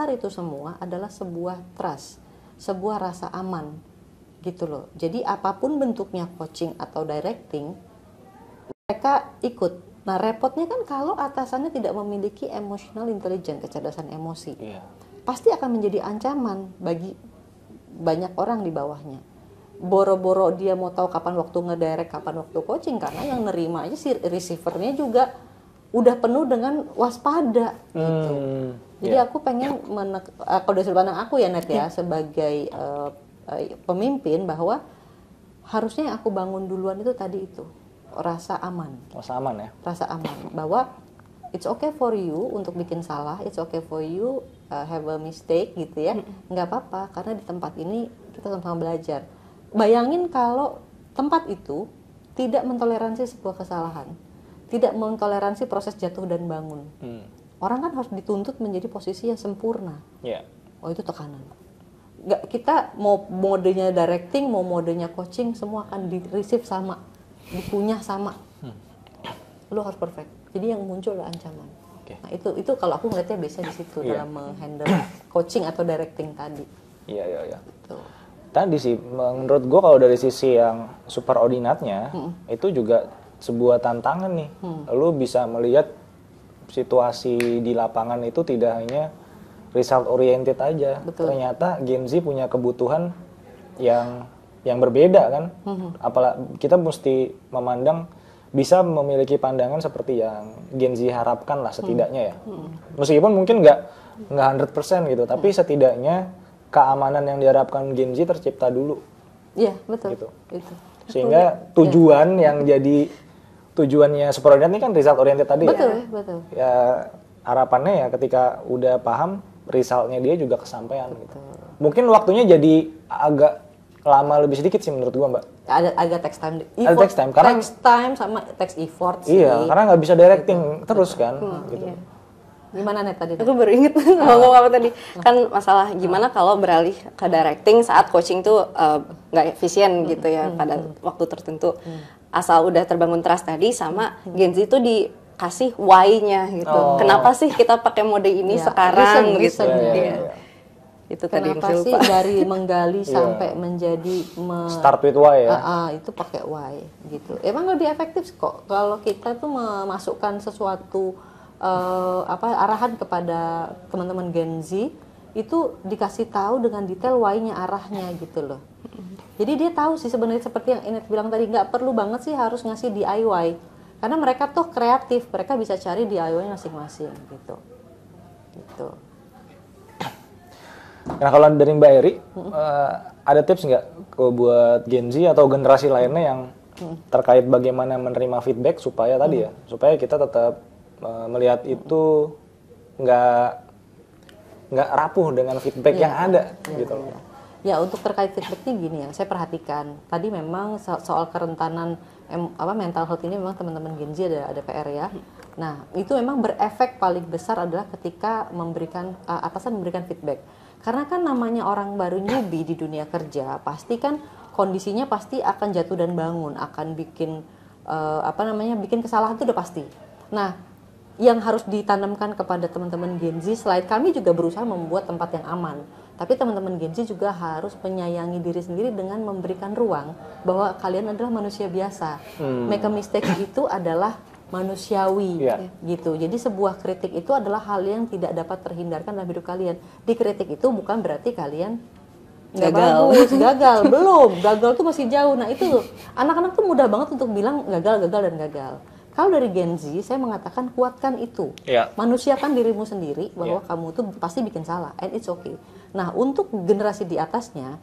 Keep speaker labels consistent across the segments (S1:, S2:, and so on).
S1: dasar itu semua adalah sebuah trust, sebuah rasa aman gitu loh. Jadi apapun bentuknya coaching atau directing, mereka ikut. Nah repotnya kan kalau atasannya tidak memiliki emotional intelligence, kecerdasan emosi, pasti akan menjadi ancaman bagi banyak orang di bawahnya. Boro-boro dia mau tahu kapan waktu ngedirect, kapan waktu coaching, karena yang nerima aja si receivernya juga udah penuh dengan waspada gitu. Jadi aku pengen kalau dari sudut pandang aku ya Net ya, sebagai pemimpin, bahwa harusnya yang aku bangun duluan itu tadi itu rasa aman.
S2: Rasa aman ya.
S1: Rasa aman bahwa it's okay for you untuk bikin salah, it's okay for you have a mistake gitu ya. Nggak apa-apa karena di tempat ini kita sama-sama belajar. Bayangin kalau tempat itu tidak mentoleransi sebuah kesalahan, tidak mentoleransi proses jatuh dan bangun. Orang kan harus dituntut menjadi posisi yang sempurna. Oh itu tekanan. Nggak, kita mau modenya directing, mau modenya coaching, semua akan di-receive sama, dikunyah sama. Lu harus perfect. Jadi yang muncul adalah ancaman. Nah itu kalau aku ngeliatnya biasa di situ dalam menghandle coaching atau directing tadi.
S2: Iya. Tadi sih menurut gue kalau dari sisi yang superordinatnya itu juga sebuah tantangan nih. Lu bisa melihat situasi di lapangan itu tidak hanya result oriented aja.
S1: Betul.
S2: Ternyata Gen Z punya kebutuhan yang berbeda kan. Apalagi kita mesti memandang bisa memiliki pandangan seperti yang Gen Z harapkan lah setidaknya ya. Meskipun mungkin nggak 100% gitu, tapi setidaknya keamanan yang diharapkan Gen Z tercipta dulu.
S1: Iya, betul.
S2: Gitu.
S1: Itu.
S2: Sehingga tujuan yang jadi tujuannya superordinat ini kan result oriented tadi
S1: betul,
S2: ya.
S1: Betul.
S2: Ya harapannya ya ketika udah paham resultnya dia juga kesampaian gitu. Mungkin waktunya jadi agak lama lebih sedikit sih menurut gua Mbak.
S1: Agak text time.
S2: Ada text time karena
S1: text time sama text effort sih.
S2: Iya, karena nggak bisa directing terus kan gitu.
S1: Iya. Gimana Net tadi?
S3: Aku baru inget ngomong apa tadi. Kan masalah gimana kalau beralih ke directing saat coaching tuh nggak efisien gitu ya pada waktu tertentu. Asal udah terbangun trust tadi sama Gen Z itu dikasih why-nya gitu. Kenapa sih kita pakai mode ini sekarang gitu. Iya. Itu tadi
S1: kenapa sih dari menggali sampai menjadi
S2: start with why ya.
S1: Itu pakai why gitu. Emang lebih efektif kok kalau kita tuh memasukkan sesuatu arahan kepada teman-teman Gen Z, itu dikasih tahu dengan detail why-nya, arahnya gitu loh. Jadi dia tahu sih sebenarnya seperti yang Inet bilang tadi, nggak perlu banget sih harus ngasih DIY. Karena mereka tuh kreatif, mereka bisa cari DIY-nya masing-masing gitu. Gitu.
S2: Nah kalau dari Mbak Eri, ada tips nggak buat Gen Z atau generasi lainnya yang terkait bagaimana menerima feedback supaya tadi ya, supaya kita tetap melihat itu nggak rapuh dengan feedback yang ada gitu loh.
S1: Ya untuk terkait feedbacknya gini ya, saya perhatikan tadi memang soal kerentanan mental health ini memang teman-teman Gen Z ada PR ya. Nah itu memang berefek paling besar adalah ketika atasan memberikan feedback. Karena kan namanya orang baru newbie di dunia kerja, pasti kan kondisinya pasti akan jatuh dan bangun, akan bikin bikin kesalahan itu udah pasti. Nah, yang harus ditanamkan kepada teman-teman Gen Z, selain kami juga berusaha membuat tempat yang aman, tapi teman-teman Gen Z juga harus menyayangi diri sendiri dengan memberikan ruang bahwa kalian adalah manusia biasa. Make a mistake itu adalah manusiawi gitu. Jadi sebuah kritik itu adalah hal yang tidak dapat terhindarkan dalam hidup kalian. Dikritik itu bukan berarti kalian gagal, belum. Gagal tuh masih jauh. Nah itu anak-anak tuh mudah banget untuk bilang gagal. Kalau dari Gen Z, saya mengatakan kuatkan itu. Manusiakan dirimu sendiri bahwa kamu tuh pasti bikin salah, and it's okay. Nah untuk generasi di atasnya,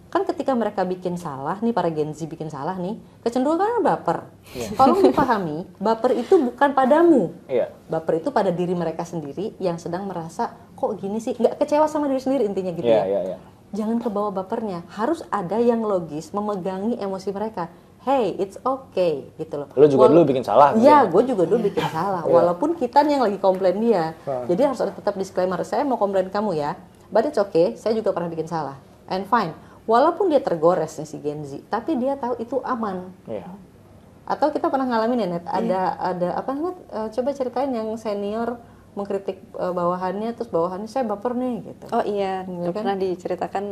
S1: kan ketika mereka bikin salah, nih para Gen Z bikin salah nih, kecenderungannya baper. Tolong dipahami, baper itu bukan padamu. Baper itu pada diri mereka sendiri yang sedang merasa, kok gini sih, nggak kecewa sama diri sendiri intinya gitu ya. Jangan kebawa bapernya, harus ada yang logis, memegangi emosi mereka. Hey, it's okay gitu loh.
S2: Lu juga dulu bikin salah.
S1: Iya, gue juga dulu bikin salah. Walaupun kita yang lagi komplain dia. Jadi harus ada tetap disclaimer, saya mau komplain kamu ya. But it's okay, saya juga pernah bikin salah. And fine. Walaupun dia tergores nih si Gen Z, tapi dia tahu itu aman. Atau kita pernah ngalamin ya Net, ada apa Net? Coba ceritain yang senior mengkritik bawahannya, terus bawahannya saya baper nih gitu.
S3: Oh iya,
S1: Iya kan?
S3: pernah diceritakan.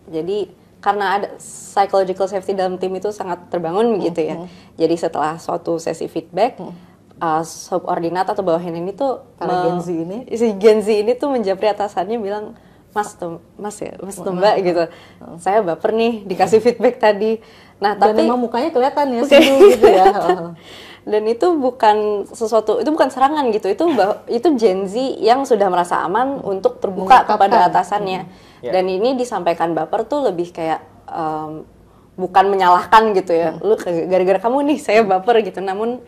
S3: Jadi karena ada psychological safety dalam tim itu sangat terbangun begitu ya. Jadi setelah suatu sesi feedback, subordinat atau bawahan ini tuh
S1: Para Gen Z ini?
S3: si Gen Z ini tuh menjapri atasannya bilang, Mas tuh Mbak gitu. Saya baper nih dikasih feedback tadi. Nah,
S1: Dan
S3: tapi
S1: memang mukanya kelihatan ya senyum gitu ya.
S3: dan itu bukan sesuatu, itu bukan serangan gitu, itu Gen Z yang sudah merasa aman untuk terbuka kepada atasannya. Dan ini disampaikan baper tuh lebih kayak bukan menyalahkan gitu ya, lu gara-gara kamu nih saya baper gitu, namun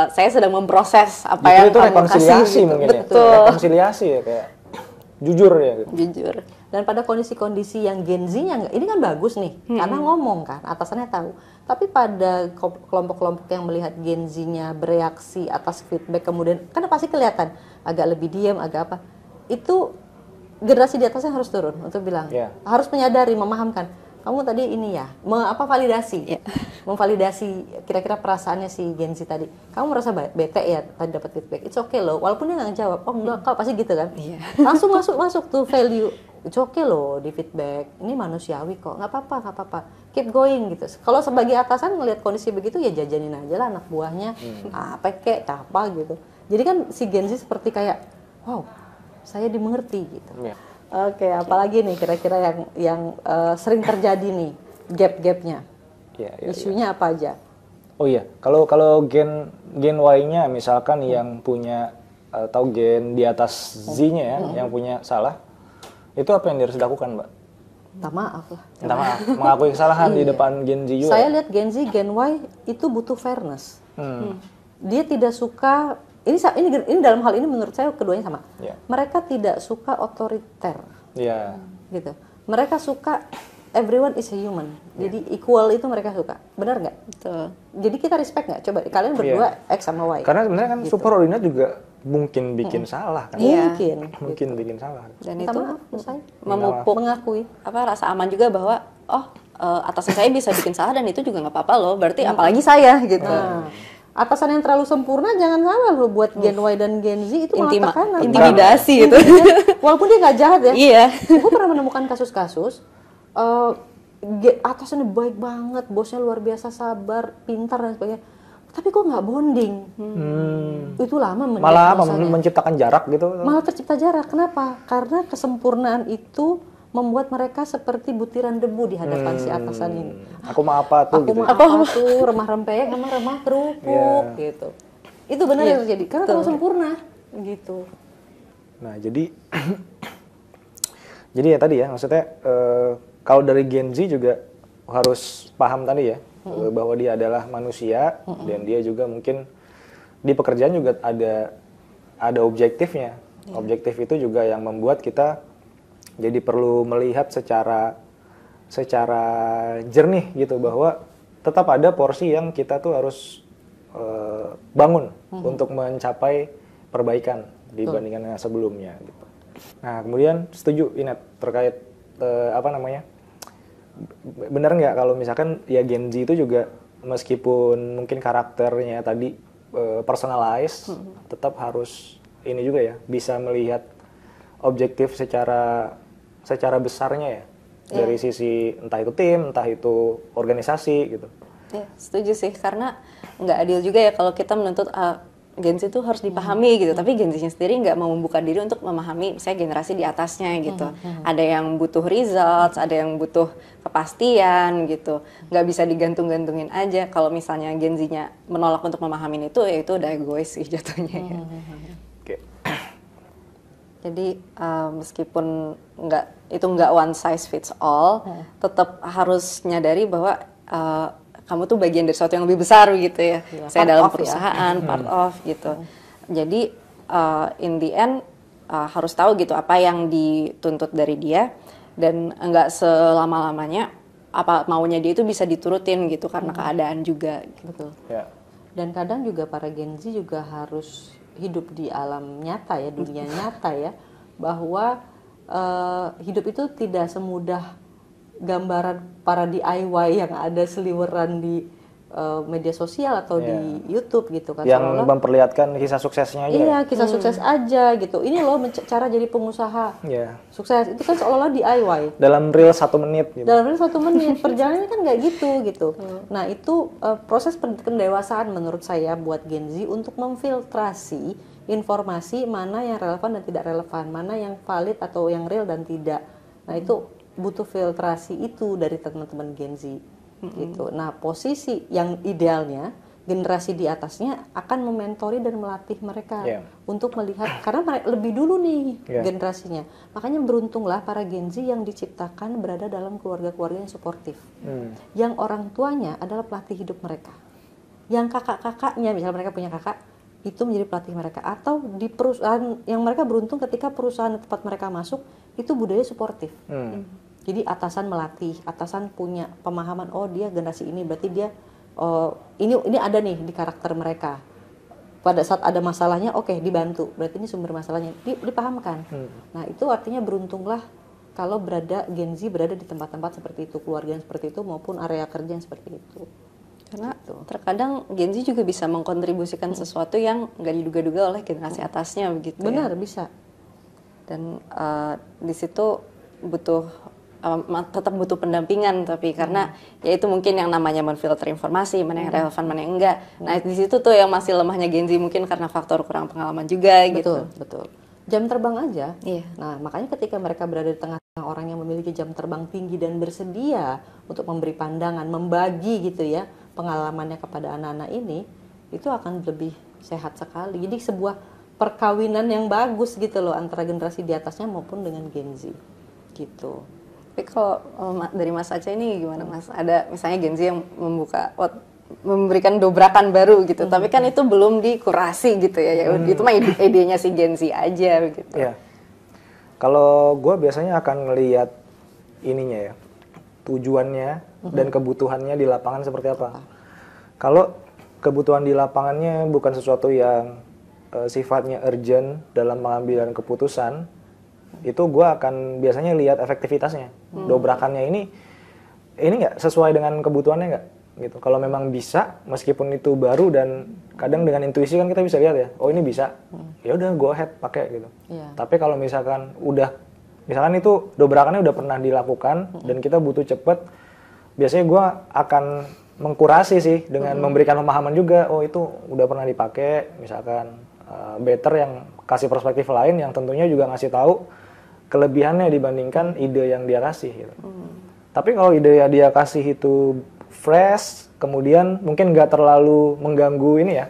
S3: saya sedang memproses apa
S2: Justru
S3: yang
S2: itu
S3: kamu
S2: rekonsiliasi
S3: kasih gitu.
S2: mungkin
S3: Betul.
S2: ya. Rekonsiliasi ya, kayak jujur ya gitu.
S3: Jujur.
S1: Dan pada kondisi-kondisi yang Gen Z-nya ini kan bagus nih, karena ngomong kan, atasannya tahu. Tapi pada kelompok-kelompok yang melihat Gen Z-nya bereaksi atas feedback, kemudian kan pasti kelihatan agak lebih diam, agak apa. Itu generasi di atasnya harus turun untuk bilang, harus menyadari, memahamkan. Kamu tadi ini ya, validasi, memvalidasi kira-kira perasaannya si Gen Z tadi. Kamu merasa bete ya tadi dapat feedback, it's okay loh, walaupun dia nggak jawab, oh enggak kau pasti gitu kan, langsung masuk tuh value, it's okay loh di feedback, ini manusiawi kok, nggak apa-apa, keep going gitu. Kalau sebagai atasan ngelihat kondisi begitu ya jajanin aja lah anak buahnya, apa kek, apa gitu. Jadi kan si Gen Z seperti kayak, wow, saya dimengerti gitu. Oke, apalagi nih kira-kira yang sering terjadi nih gap-gapnya, isunya apa aja?
S2: Oh iya, kalau gen Y-nya misalkan yang punya atau gen di atas Z-nya ya, yang punya salah, itu apa yang harus dilakukan, Mbak?
S1: Minta maaf lah.
S2: Minta maaf, mengakui kesalahan di depan Gen Z juga.
S1: Saya lihat Gen Z, Gen Y itu butuh fairness. Dia tidak suka. Ini dalam hal ini menurut saya keduanya sama. Mereka tidak suka otoriter, gitu. Mereka suka everyone is a human. Jadi equal itu mereka suka. Benar nggak?
S3: Betul.
S1: Jadi kita respect nggak? Coba kalian berdua X sama Y.
S2: Karena sebenarnya kan superordinat juga mungkin bikin salah kan? Mungkin bikin salah.
S3: Dan
S1: minta
S3: itu
S1: maaf, saya
S3: memupuk
S1: mengakui
S3: rasa aman juga bahwa atasan saya bisa bikin salah dan itu juga nggak apa-apa loh. Berarti apalagi saya gitu.
S1: Atasan yang terlalu sempurna jangan salah loh, buat Gen Y dan Gen Z itu malah tekanan,
S3: intimidasi gitu.
S1: Walaupun dia nggak jahat ya.
S3: Iya.
S1: Gue pernah menemukan kasus-kasus atasannya baik banget, bosnya luar biasa sabar, pintar dan sebagainya. Tapi kok nggak bonding? Itu lama
S2: malah menciptakan jarak gitu.
S1: Malah tercipta jarak. Kenapa? Karena kesempurnaan itu membuat mereka seperti butiran debu di hadapan si atasan ini.
S2: Aku mah apa tuh?
S1: Aku mah apa tuh, remah rempeyek sama remah kerupuk gitu. Itu benar yang terjadi karena terlalu sempurna gitu.
S2: Nah jadi ya tadi ya, maksudnya kalau dari Gen Z juga harus paham tadi ya, bahwa dia adalah manusia dan dia juga mungkin di pekerjaan juga ada objektifnya. Objektif itu juga yang membuat kita jadi perlu melihat secara jernih gitu, bahwa tetap ada porsi yang kita tuh harus bangun untuk mencapai perbaikan dibandingkan yang sebelumnya gitu. Nah kemudian setuju Inet terkait benar nggak kalau misalkan ya Gen Z itu juga meskipun mungkin karakternya tadi personalized, tetap harus ini juga ya, bisa melihat objektif secara besarnya ya, dari sisi entah itu tim, entah itu organisasi gitu.
S3: Ya, setuju sih, karena nggak adil juga ya kalau kita menuntut Gen Z itu harus dipahami gitu, tapi Gen Z-nya sendiri nggak mau membuka diri untuk memahami misalnya generasi di atasnya gitu. Ada yang butuh results, ada yang butuh kepastian gitu, nggak bisa digantung-gantungin aja. Kalau misalnya Gen Z-nya menolak untuk memahami itu, ya itu udah egois sih jatuhnya ya. Jadi meskipun nggak one size fits all, tetap harus nyadari bahwa kamu tuh bagian dari sesuatu yang lebih besar gitu ya. Saya dalam perusahaan, part of gitu. Jadi in the end harus tahu gitu apa yang dituntut dari dia, dan nggak selama-lamanya apa maunya dia itu bisa diturutin gitu karena keadaan juga. Gitu.
S1: Dan kadang juga para Gen Z juga harus hidup di alam nyata ya, dunia nyata ya, bahwa hidup itu tidak semudah gambaran para DIY yang ada seliweran di media sosial atau di YouTube gitu kan.
S2: Yang memperlihatkan kisah suksesnya aja.
S1: Iya, kisah sukses aja gitu. Ini loh cara jadi pengusaha sukses. Itu kan seolah-olah DIY.
S2: Dalam reel 1 menit. Gitu.
S1: Dalam reel 1 menit. Perjalanannya kan nggak gitu. Nah itu proses pendewasaan menurut saya buat Gen Z untuk memfiltrasi informasi mana yang relevan dan tidak relevan, mana yang valid atau yang real dan tidak. Nah itu butuh filtrasi itu dari teman-teman Gen Z. Gitu. Nah, posisi yang idealnya generasi di atasnya akan mementori dan melatih mereka untuk melihat karena mereka lebih dulu nih generasinya. Makanya beruntunglah para Gen Z yang diciptakan berada dalam keluarga-keluarga yang suportif. Yang orang tuanya adalah pelatih hidup mereka. Yang kakak-kakaknya, misalnya mereka punya kakak, itu menjadi pelatih mereka. Atau di perusahaan yang mereka beruntung ketika perusahaan tempat mereka masuk itu budaya suportif. Jadi atasan melatih, atasan punya pemahaman, oh dia generasi ini berarti dia ini ada nih di karakter mereka. Pada saat ada masalahnya, oke, dibantu. Berarti ini sumber masalahnya dipahamkan. Nah itu artinya beruntunglah kalau Gen Z berada di tempat-tempat seperti itu, keluarga yang seperti itu maupun area kerja yang seperti itu.
S3: Karena terkadang Gen Z juga bisa mengkontribusikan sesuatu yang nggak diduga-duga oleh generasi atasnya begitu.
S1: Benar, bisa.
S3: Dan di situ tetap butuh pendampingan, tapi karena ya itu mungkin yang namanya menfilter informasi, mana yang relevan, mana yang enggak. Nah di situ tuh yang masih lemahnya Gen Z mungkin karena faktor kurang pengalaman juga.
S1: Betul. Jam terbang aja. Nah makanya ketika mereka berada di tengah-tengah orang yang memiliki jam terbang tinggi dan bersedia untuk memberi pandangan, membagi gitu ya pengalamannya kepada anak-anak ini, itu akan lebih sehat sekali. Jadi sebuah perkawinan yang bagus gitu loh antara generasi di atasnya maupun dengan Gen Z gitu.
S3: Tapi kalau dari Mas Aceh ini gimana Mas? Ada misalnya Gen Z yang memberikan dobrakan baru gitu, tapi kan itu belum dikurasi gitu ya. Itu mah idenya si Gen Z aja gitu.
S2: Iya. Kalau gue biasanya akan ngelihat ininya ya, tujuannya dan kebutuhannya di lapangan seperti apa. Kalau kebutuhan di lapangannya bukan sesuatu yang sifatnya urgent dalam pengambilan keputusan, itu gue akan biasanya lihat efektivitasnya. Dobrakannya ini nggak sesuai dengan kebutuhannya nggak gitu. Kalau memang bisa, meskipun itu baru dan kadang dengan intuisi kan kita bisa lihat ya, oh ini bisa, ya udah go ahead pakai gitu. Tapi kalau misalkan itu dobrakannya udah pernah dilakukan dan kita butuh cepet, biasanya gue akan mengkurasi sih dengan memberikan pemahaman juga, oh itu udah pernah dipakai, misalkan better yang kasih perspektif lain yang tentunya juga ngasih tahu kelebihannya dibandingkan ide yang dia kasih gitu. Tapi kalau ide yang dia kasih itu fresh, kemudian mungkin nggak terlalu mengganggu ini ya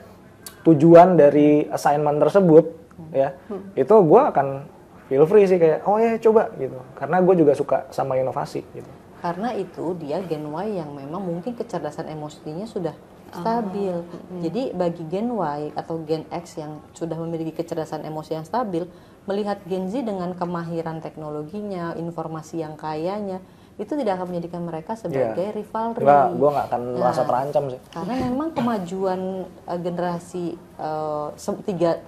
S2: tujuan dari assignment tersebut ya, itu gue akan feel free sih kayak oh ya coba gitu, karena gue juga suka sama inovasi gitu.
S1: Karena itu dia Gen Y yang memang mungkin kecerdasan emosinya sudah stabil. Jadi bagi Gen Y atau Gen X yang sudah memiliki kecerdasan emosi yang stabil, melihat Gen Z dengan kemahiran teknologinya, informasi yang kayanya, itu tidak akan menjadikan mereka sebagai rivalry.
S2: Enggak, gue nggak akan merasa terancam sih.
S1: Karena memang kemajuan generasi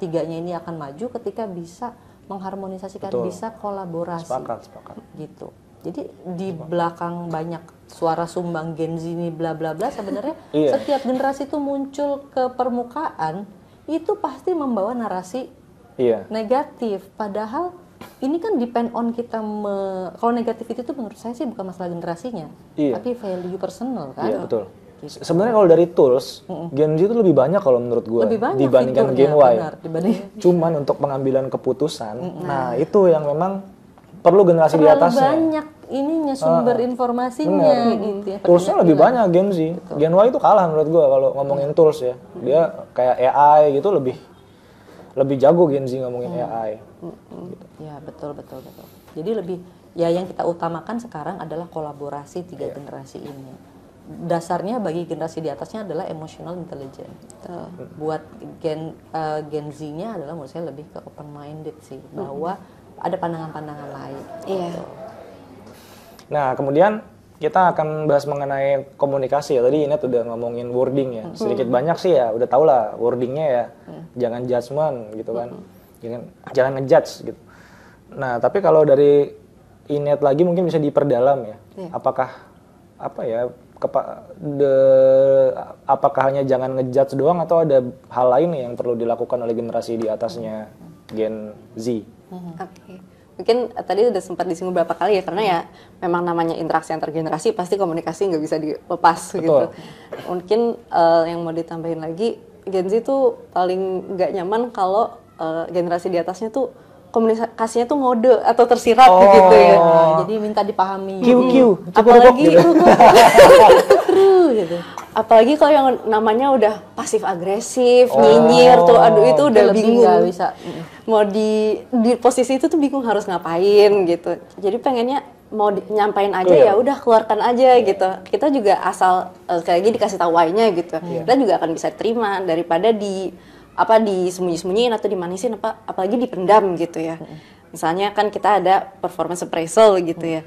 S1: tiganya ini akan maju ketika bisa mengharmonisasikan, bisa kolaborasi.
S2: Sepakat.
S1: Gitu. Jadi di belakang banyak suara sumbang Gen Z ini bla bla bla, sebenarnya setiap generasi itu muncul ke permukaan itu pasti membawa narasi negatif. Padahal ini kan depend on kita kalau negativity itu menurut saya sih bukan masalah generasinya, tapi value personal kan.
S2: Iya betul. Gitu. Sebenarnya kalau dari tools, Gen Z itu lebih banyak kalau menurut gue dibandingkan Gen Y. Cuman untuk pengambilan keputusan, nah itu yang memang perlu generasi di atasnya.
S1: Terlalu banyak ininya sumber informasinya gitu ya.
S2: Toolsnya lebih banyak Gen Z. Gen Y itu kalah menurut gue kalau ngomongin tools ya. Dia kayak AI gitu lebih jago Gen Z ngomongin AI. Gitu.
S1: Ya betul. Jadi lebih yang kita utamakan sekarang adalah kolaborasi tiga generasi ini. Dasarnya bagi generasi di atasnya adalah emotional intelligence. Buat Gen Z-nya adalah menurut saya lebih ke open minded sih, bahwa ada pandangan-pandangan lain. Gitu.
S2: Nah, kemudian kita akan bahas mengenai komunikasi ya. Tadi Inet udah ngomongin wording ya. Sedikit banyak sih ya, udah tau lah wordingnya ya. Jangan judgement gitu kan. Jangan ngejudge gitu. Nah, tapi kalau dari Inet lagi mungkin bisa diperdalam ya. Apakah apakah hanya jangan ngejudge doang atau ada hal lain yang perlu dilakukan oleh generasi di atasnya Gen Z?
S3: Oke. Mungkin tadi udah sempat disinggung beberapa kali ya, karena ya memang namanya interaksi antar generasi pasti komunikasi nggak bisa dilepas.
S2: Betul.
S3: Gitu. Mungkin yang mau ditambahin lagi, Gen Z tuh paling nggak nyaman kalau generasi di atasnya tuh komunikasinya tuh ngode atau tersirat gitu ya.
S1: Jadi minta dipahami.
S2: QQ.
S3: Apalagi
S1: gitu.
S3: apalagi kalau yang namanya udah pasif agresif, nyinyir tuh, aduh itu udah
S1: lebih
S3: bingung.
S1: nggak bisa.
S3: Mau di posisi itu tuh bingung harus ngapain gitu. Jadi pengennya mau nyampain aja ya udah keluarkan aja gitu. Kita juga asal kayak gini dikasih tahu why-nya gitu. Kita juga akan bisa terima daripada disembunyi-sembunyiin atau dimanisin apalagi dipendam gitu ya. Misalnya kan kita ada performance appraisal gitu ya.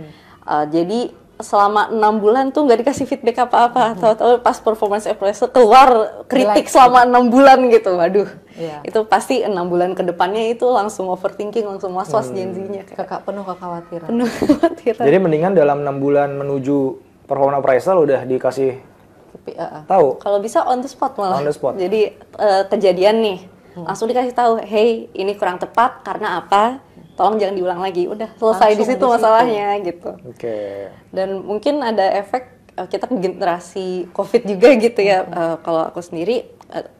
S3: Jadi selama 6 bulan tuh nggak dikasih feedback apa-apa, tahu-tahu pas performance appraisal keluar kritik selama 6 bulan gitu, waduh, itu pasti 6 bulan ke depannya itu langsung overthinking, langsung was-was Gen Z-nya,
S1: penuh kekhawatiran.
S2: Jadi mendingan dalam 6 bulan menuju performance appraisal udah dikasih tahu.
S3: Kalau bisa on the spot malah.
S2: On the spot.
S3: Jadi kejadian nih, langsung dikasih tahu, hey ini kurang tepat karena apa? Tolong jangan diulang lagi. Udah selesai di situ masalahnya gitu.
S2: Oke.
S3: Dan mungkin ada efek kita generasi COVID juga gitu ya. Kalau aku sendiri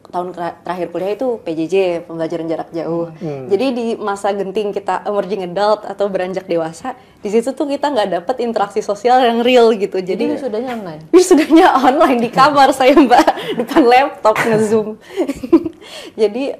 S3: tahun terakhir kuliah itu PJJ, pembelajaran jarak jauh. Jadi di masa genting kita emerging adult atau beranjak dewasa, di situ tuh kita nggak dapet interaksi sosial yang real gitu. Jadi
S1: wisudanya online.
S3: Wisudanya online di kamar saya Mbak, depan laptop nge-zoom. Jadi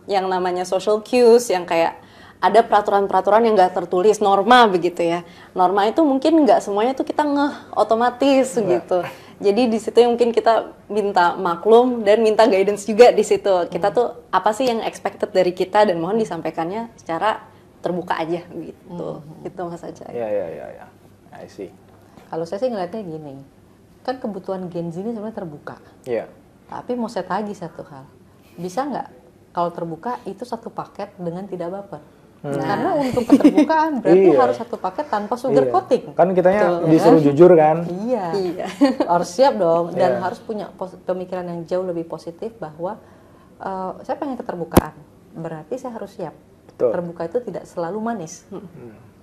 S3: yang namanya social cues yang kayak ada peraturan-peraturan yang nggak tertulis, norma begitu ya. Norma itu mungkin nggak semuanya tuh kita otomatis gitu. Jadi di situ mungkin kita minta maklum dan minta guidance juga di situ. Kita tuh apa sih yang expected dari kita dan mohon disampaikannya secara terbuka aja gitu. Itu Mas Acai.
S2: Iya. I see.
S1: Kalau saya sih ngeliatnya gini, kan kebutuhan Gen Z ini sebenarnya terbuka.
S2: Iya.
S1: Tapi mau saya tagih satu hal, bisa nggak kalau terbuka itu satu paket dengan tidak baper? Karena untuk keterbukaan berarti harus satu paket tanpa sugar coating.
S2: Kan kitanya disuruh jujur kan?
S1: Iya. Harus siap dong dan harus punya pemikiran yang jauh lebih positif bahwa saya pengen keterbukaan. Berarti saya harus siap.
S2: Betul.
S1: Terbuka itu tidak selalu manis.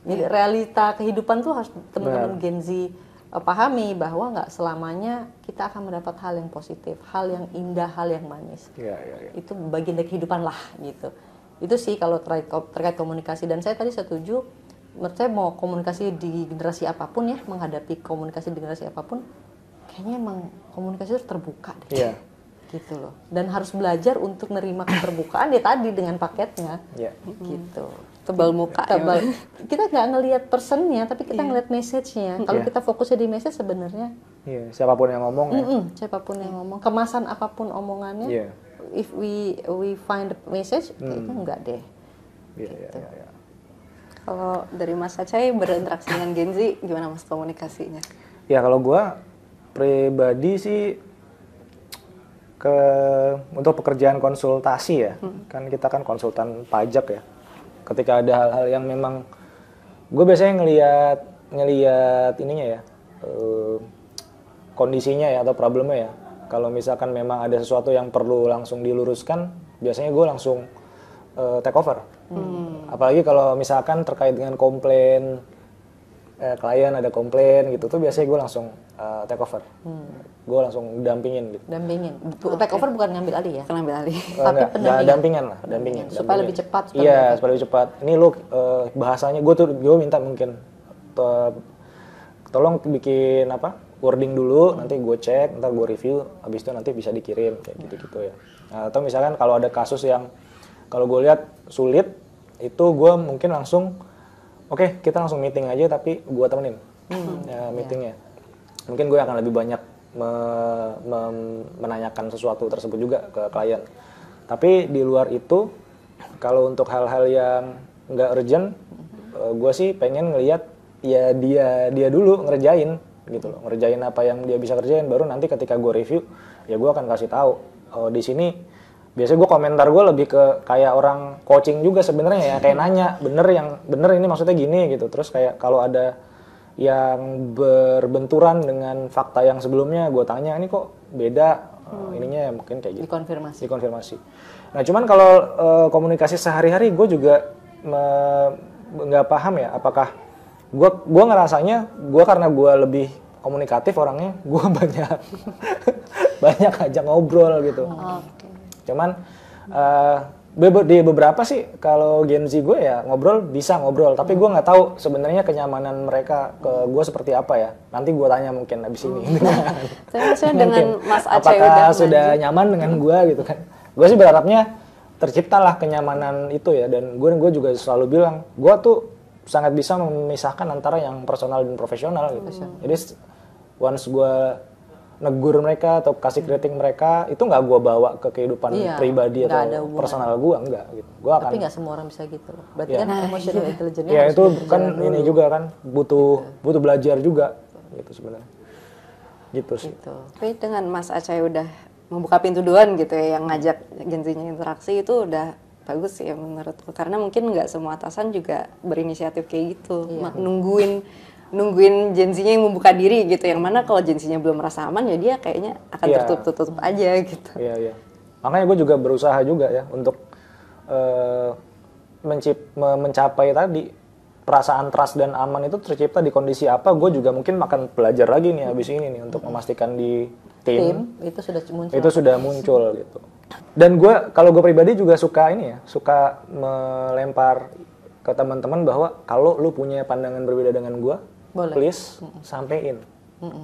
S1: Jadi realita kehidupan tuh harus teman-teman Gen Z pahami bahwa nggak selamanya kita akan mendapat hal yang positif, hal yang indah, hal yang manis.
S2: Iya.
S1: Itu bagian dari kehidupan lah gitu. Itu sih kalau terkait komunikasi, dan saya tadi setuju, menurut saya mau komunikasi di generasi apapun ya, menghadapi komunikasi di generasi apapun, kayaknya emang komunikasi harus terbuka deh.
S2: Iya.
S1: Gitu loh. Dan harus belajar untuk menerima keterbukaan ya tadi dengan paketnya.
S2: Iya.
S1: Gitu.
S3: Tebal muka.
S1: Tebal. Kita nggak ngelihat personnya, tapi kita ngelihat message-nya. Kalau kita fokusnya di message sebenarnya.
S2: Iya. Siapapun yang ngomong ya.
S1: Siapapun yang ngomong, kemasan apapun omongannya.
S2: Iya.
S1: If we find the message, kayaknya enggak deh.
S2: Iya.
S3: Kalau dari Mas Acai berinteraksi dengan Gen Z, gimana Mas komunikasinya?
S2: Ya kalau gua pribadi sih untuk pekerjaan konsultasi ya, kan kita kan konsultan pajak ya. Ketika ada hal-hal yang memang gue biasanya ngelihat ininya ya, kondisinya ya atau problemnya ya. Kalau misalkan memang ada sesuatu yang perlu langsung diluruskan, biasanya gue langsung take over. Apalagi kalau misalkan terkait dengan komplain, klien ada komplain gitu tuh biasanya gue langsung take over. Gue langsung dampingin gitu.
S1: Take over bukan ngambil alih ya?
S3: Bukan ngambil alih.
S1: Tapi
S2: dampingan lah, dampingin.
S1: Supaya lebih cepat.
S2: Iya, supaya lebih cepat. Ini lu bahasanya gue minta mungkin tolong bikin wording dulu, nanti gue cek, ntar gue review, habis itu nanti bisa dikirim kayak gitu-gitu ya. Nah, atau misalkan kalau ada kasus yang kalau gue lihat sulit, itu gue mungkin langsung oke, kita langsung meeting aja tapi gue temenin meetingnya. Mungkin gue akan lebih banyak menanyakan sesuatu tersebut juga ke klien. Tapi di luar itu, kalau untuk hal-hal yang nggak urgent, gue sih pengen ngelihat ya dia dulu ngerjain gitu loh, ngerjain apa yang dia bisa kerjain, baru nanti ketika gue review ya gue akan kasih tahu di sini. Biasanya gue komentar gue lebih ke kayak orang coaching juga sebenarnya ya, kayak nanya bener ini maksudnya gini gitu. Terus kayak kalau ada yang berbenturan dengan fakta yang sebelumnya, gue tanya ini kok beda ininya, mungkin kayak gitu. Dikonfirmasi. Nah cuman kalau komunikasi sehari-hari gue juga nggak paham ya, apakah gue ngerasanya karena gue lebih komunikatif orangnya, gue banyak ajak ngobrol gitu. Cuman di beberapa sih kalau Gen Z gue ya bisa ngobrol, tapi gue nggak tahu sebenarnya kenyamanan mereka ke gue seperti apa ya. Nanti gue tanya mungkin abis ini.
S3: Saya dengan Mas Aceh
S2: apakah sudah nyaman dengan gue gitu kan? Gue sih berharapnya terciptalah kenyamanan itu ya, dan gue juga selalu bilang gue tuh sangat bisa memisahkan antara yang personal dan profesional gitu. Jadi once gue negur mereka atau kasih kritik mereka, itu nggak gue bawa ke kehidupan pribadi atau personal gue, enggak gitu.
S1: Tapi nggak semua orang bisa gitu loh. Berarti kan emotional intelligence-nya
S2: ya itu kan ini dulu. Juga kan butuh belajar juga gitu sebenarnya. Gitu sih.
S3: Tapi dengan Mas Aceh udah membuka pintu duluan gitu ya, yang ngajak Gen Z-nya interaksi, itu udah bagus sih ya menurutku. Karena mungkin nggak semua atasan juga berinisiatif kayak gitu, nungguin Gen Z-nya yang membuka diri gitu. Yang mana kalau Gen Z-nya belum merasa aman ya dia kayaknya akan tertutup aja gitu.
S2: Iya. Makanya gue juga berusaha juga ya untuk mencapai tadi perasaan trust dan aman itu tercipta di kondisi apa. Gue juga mungkin akan belajar lagi nih habis ini nih untuk memastikan di tim
S1: itu
S2: sudah muncul gitu. Dan kalau gue pribadi juga suka melempar ke teman-teman bahwa kalau lu punya pandangan berbeda dengan gue, please sampein.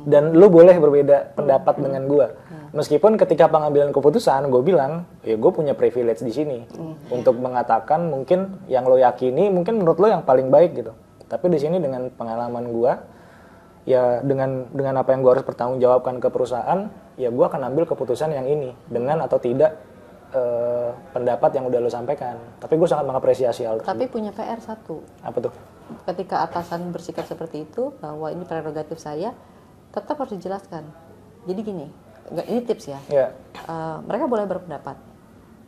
S2: Dan lu boleh berbeda pendapat dengan gue. Meskipun ketika pengambilan keputusan gue bilang, ya gue punya privilege di sini untuk mengatakan mungkin yang lo yakini mungkin menurut lo yang paling baik gitu. Tapi di sini dengan pengalaman gue, ya dengan apa yang gue harus bertanggungjawabkan ke perusahaan, ya gue akan ambil keputusan yang ini dengan atau tidak pendapat yang udah lo sampaikan. Tapi gue sangat mengapresiasi hal tersebut.
S1: Tapi punya PR satu.
S2: Apa tuh?
S1: Ketika atasan bersikap seperti itu, bahwa ini prerogatif saya, tetap harus dijelaskan. Jadi gini, ini tips ya. Mereka boleh berpendapat.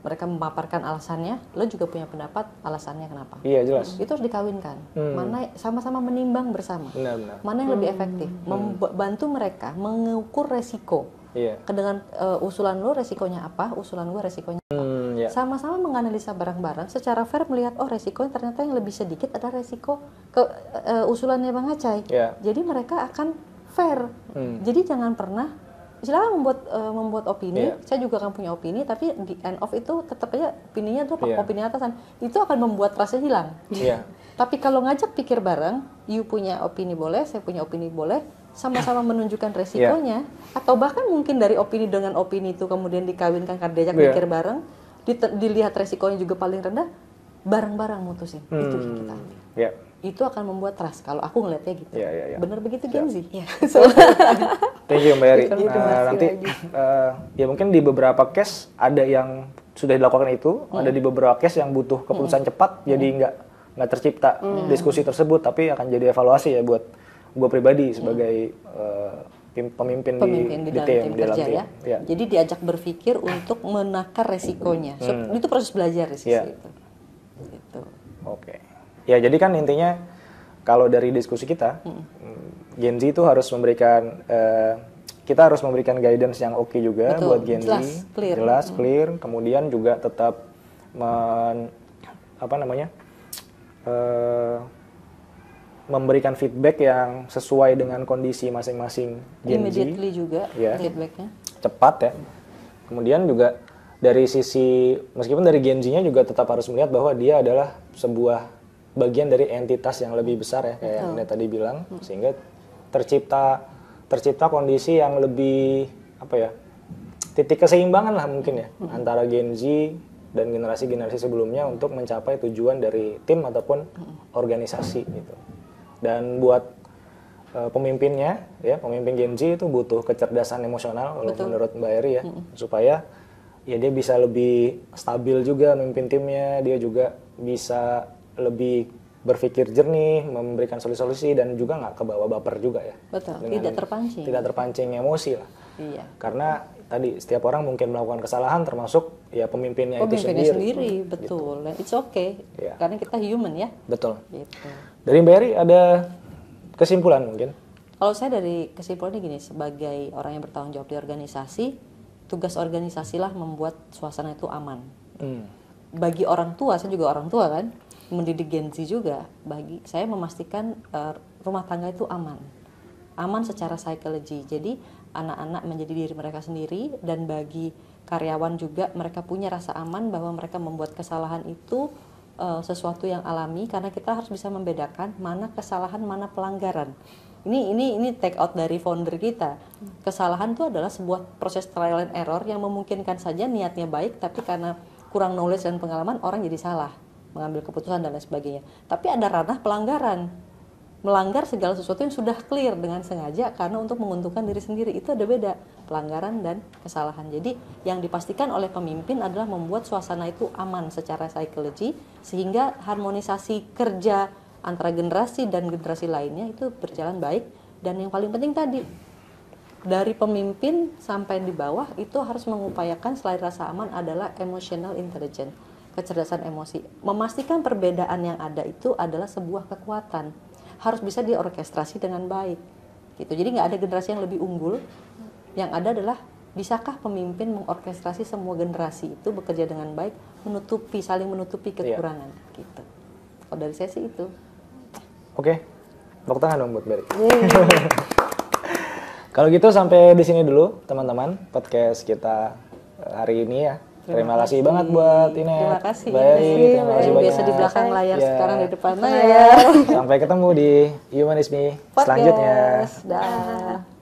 S1: Mereka memaparkan alasannya, lo juga punya pendapat alasannya kenapa.
S2: Iya, jelas.
S1: Itu harus dikawinkan. Mana sama-sama menimbang bersama.
S2: Benar.
S1: Mana yang lebih efektif. Membantu mereka mengukur resiko. Dengan usulan lo resikonya apa, usulan gue resikonya apa. Sama-sama menganalisa bareng-bareng secara fair, melihat resikonya ternyata yang lebih sedikit adalah resiko usulannya Bang Acai. Jadi mereka akan fair. Jadi jangan pernah silakan membuat opini. Saya juga akan punya opini, tapi di end of itu tetap aja opininya itu opini atasan. Itu akan membuat rasa hilang. Tapi kalau ngajak pikir bareng, you punya opini boleh, saya punya opini boleh, sama-sama menunjukkan resikonya, atau bahkan mungkin dari opini dengan opini itu kemudian dikawinkan karena diajak pikir bareng, dilihat resikonya juga paling rendah, bareng-barang mutusin. Itu yang kita ambil. Itu akan membuat trust, kalau aku ngeliatnya gitu. Bener begitu Gen Z?
S2: Thank you Mbak Eri. Nanti ya mungkin di beberapa case ada yang sudah dilakukan itu, ada di beberapa case yang butuh keputusan cepat, jadi nggak tercipta diskusi tersebut, tapi akan jadi evaluasi ya buat gue pribadi sebagai pemimpin di dalam
S1: kerja
S2: tim.
S1: Ya. Jadi diajak berpikir untuk menakar resikonya. Itu proses belajar di situ. Gitu.
S2: Oke. Ya jadi kan intinya kalau dari diskusi kita, Gen Z itu harus memberikan kita harus memberikan guidance yang oke juga. Betul. Buat Gen Z, jelas, clear. Kemudian juga tetap memberikan feedback yang sesuai dengan kondisi masing-masing Gen Z.
S1: Immediately juga feedbacknya.
S2: Cepat ya. Kemudian juga dari sisi, meskipun dari Gen Z-nya juga tetap harus melihat bahwa dia adalah sebuah bagian dari entitas yang lebih besar ya, kayak yang Anda tadi bilang, sehingga tercipta kondisi yang lebih titik keseimbangan lah mungkin ya antara Gen Z dan generasi-generasi sebelumnya untuk mencapai tujuan dari tim ataupun organisasi gitu. Dan buat pemimpinnya ya, pemimpin Gen Z itu butuh kecerdasan emosional kalau menurut Mbak Eri ya, supaya ya dia bisa lebih stabil juga memimpin timnya, dia juga bisa lebih berpikir jernih, memberikan solusi-solusi, dan juga nggak kebawa baper juga ya.
S1: Betul, tidak terpancing
S2: emosi lah. Karena tadi setiap orang mungkin melakukan kesalahan, termasuk ya pemimpinnya itu sendiri.
S1: Betul. Dan it's okay, karena kita human ya.
S2: Betul.
S1: Gitu.
S2: Dari Mbak Eri ada kesimpulan mungkin.
S1: Kalau saya dari kesimpulannya gini, sebagai orang yang bertanggung jawab di organisasi, tugas organisasi lah membuat suasana itu aman. Bagi orang tua, saya juga orang tua kan, mendidik Gen Z juga, bagi saya memastikan rumah tangga itu aman. Aman secara psikologi. Jadi anak-anak menjadi diri mereka sendiri, dan bagi karyawan juga mereka punya rasa aman bahwa mereka membuat kesalahan itu sesuatu yang alami, karena kita harus bisa membedakan mana kesalahan, mana pelanggaran. Ini take out dari founder kita. Kesalahan itu adalah sebuah proses trial and error yang memungkinkan saja niatnya baik, tapi karena kurang knowledge dan pengalaman orang jadi salah mengambil keputusan dan lain sebagainya. Tapi ada ranah pelanggaran, melanggar segala sesuatu yang sudah clear dengan sengaja karena untuk menguntungkan diri sendiri. Itu ada beda, pelanggaran dan kesalahan. Jadi yang dipastikan oleh pemimpin adalah membuat suasana itu aman secara psikologi, sehingga harmonisasi kerja antara generasi dan generasi lainnya itu berjalan baik. Dan yang paling penting tadi, dari pemimpin sampai di bawah itu harus mengupayakan selain rasa aman adalah emotional intelligence, kecerdasan emosi. Memastikan perbedaan yang ada itu adalah sebuah kekuatan, harus bisa diorkestrasi dengan baik gitu. Jadi nggak ada generasi yang lebih unggul, yang ada adalah bisakah pemimpin mengorkestrasi semua generasi itu bekerja dengan baik, saling menutupi kekurangan gitu. Kalau dari saya sih itu.
S2: Oke, tepuk tangan dong buat Berry. Kalau gitu sampai di sini dulu teman-teman podcast kita hari ini ya. Terima kasih banget buat Inet.
S1: Terima kasih.
S2: Berry, terima kasih banyak.
S1: Biasa di belakang layar, sekarang di depan
S3: layar.
S1: layar.
S2: Sampai ketemu di Humanisme selanjutnya.
S1: Dah.